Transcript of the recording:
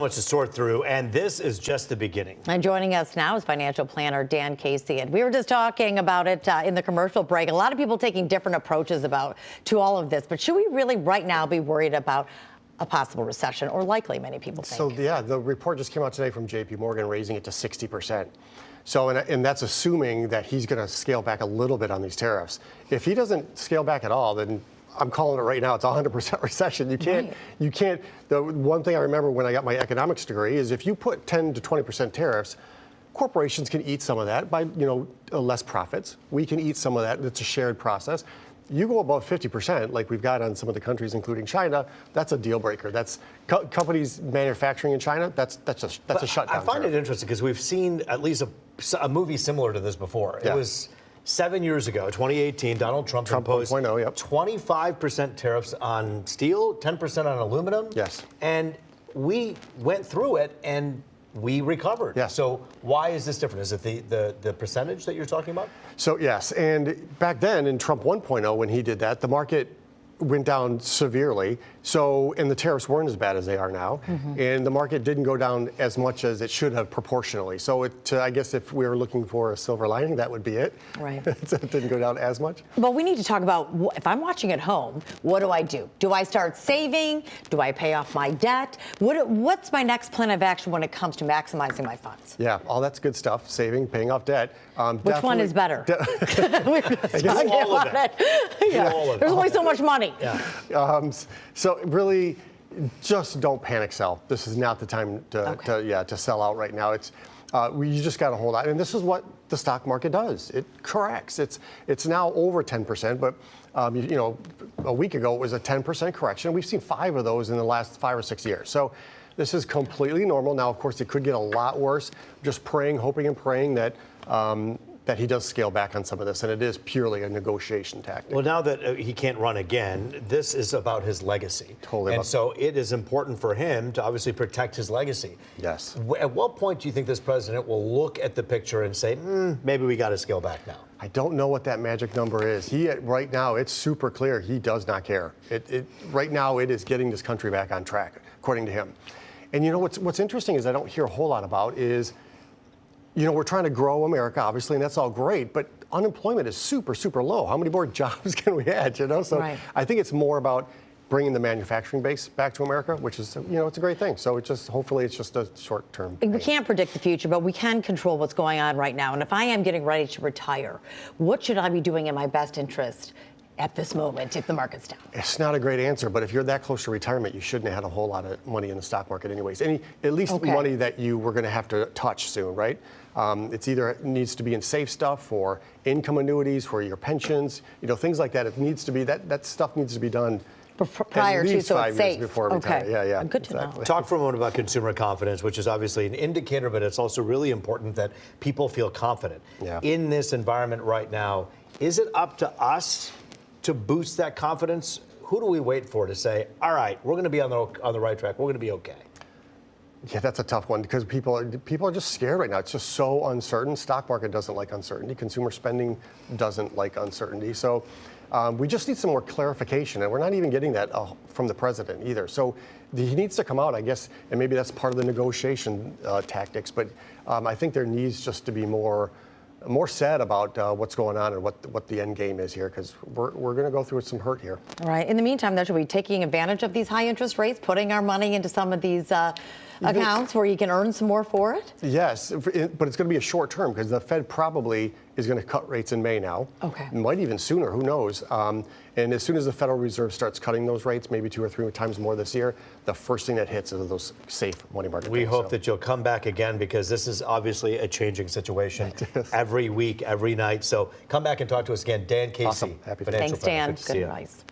Much to sort through, and this is just the beginning. And joining us now is financial planner Dan Casey, and we were just talking about it in the commercial break. A lot of people taking different approaches to all of this, but should we really right now be worried about a possible recession, or likely, many people think? So yeah, the report just came out today from JP Morgan raising it to 60%. So, and that's assuming that he's going to scale back a little bit on these tariffs. If he doesn't scale back at all, then I'm calling it right now. It's 100% recession. You can't. The one thing I remember when I got my economics degree is if you put 10 to 20% tariffs, corporations can eat some of that by less profits. We can eat some of that. It's a shared process. You go above 50%, like we've got on some of the countries, including China. That's a deal breaker. That's companies manufacturing in China. That's a shutdown. I find it interesting because we've seen at least a movie similar to this before. Yeah. It was 7 years ago, 2018, Donald Trump imposed 25% tariffs on steel, 10% on aluminum. Yes. And we went through it and we recovered. Yeah. So why is this different? Is it the percentage that you're talking about? So yes, and back then in Trump 1.0, when he did that, the market went down severely. So, and the tariffs weren't as bad as they are now. And the market didn't go down as much as it should have proportionally. So I guess if we were looking for a silver lining, that would be it. Right. It didn't go down as much. Well, we need to talk about, if I'm watching at home, what do I do? Do I start saving? Do I pay off my debt? What's my next plan of action when it comes to maximizing my funds? Yeah, all that's good stuff. Saving, paying off debt. Which one is better? All of it. Yeah. There's only so much money. Yeah. So really, just don't panic sell. This is not the time to sell out right now. It's you just got to hold on, and this is what the stock market does. It corrects. It's now over 10%, but a week ago it was a 10% correction. We've seen 5 of those in the last 5 or 6 years. So this is completely normal. Now, of course, it could get a lot worse. Just praying, hoping, and praying that that he does scale back on some of this, and it is purely a negotiation tactic. Well, now that he can't run again, this is about his legacy. Totally. And so it is important for him to obviously protect his legacy. Yes. At what point do you think this president will look at the picture and say, maybe we got to scale back now? I don't know what that magic number is. Right now, it's super clear. He does not care. Right now, it is getting this country back on track, according to him. And what's interesting is I don't hear a whole lot about is, we're trying to grow America, obviously, and that's all great, but unemployment is super, super low. How many more jobs can we add, So right. I think it's more about bringing the manufacturing base back to America, which is, it's a great thing. So hopefully it's just a short-term We thing. can't predict the future, but we can control what's going on right now. And if I am getting ready to retire, what should I be doing in my best interest at this moment if the market's down? It's not a great answer, but if you're that close to retirement, you shouldn't have had a whole lot of money in the stock market anyways. At least money that you were going to have to touch soon, right? It's either needs to be in safe stuff for income annuities, for your pensions, things like that. It needs to be, that stuff needs to be done prior at least to, so 5 it's years safe. before retire. Yeah. Good to know. Talk for a moment about consumer confidence, which is obviously an indicator, but it's also really important that people feel confident. Yeah. In this environment right now, is it up to us to boost that confidence? Who do we wait for to say, all right, we're going to be on the right track, we're going to be okay? Yeah, that's a tough one because people are just scared right now. It's just so uncertain. Stock market doesn't like uncertainty. Consumer spending doesn't like uncertainty. So we just need some more clarification, and we're not even getting that from the president either. So he needs to come out, I guess, and maybe that's part of the negotiation tactics. But I think there needs just to be more said about what's going on and what the end game is here, because we're going to go through some hurt here. All right. In the meantime, though, should we be taking advantage of these high interest rates, putting our money into some of these accounts where you can earn some more for it? Yes, but it's going to be a short term because the Fed probably is going to cut rates in May now. Okay. Might even sooner, who knows? And as soon as the Federal Reserve starts cutting those rates, maybe 2 or 3 times more this year, the first thing that hits is those safe money market. We hope that you'll come back again, because this is obviously a changing situation every week, every night. So come back and talk to us again. Dan Casey, awesome. Happy to. Thanks, Dan. Good advice.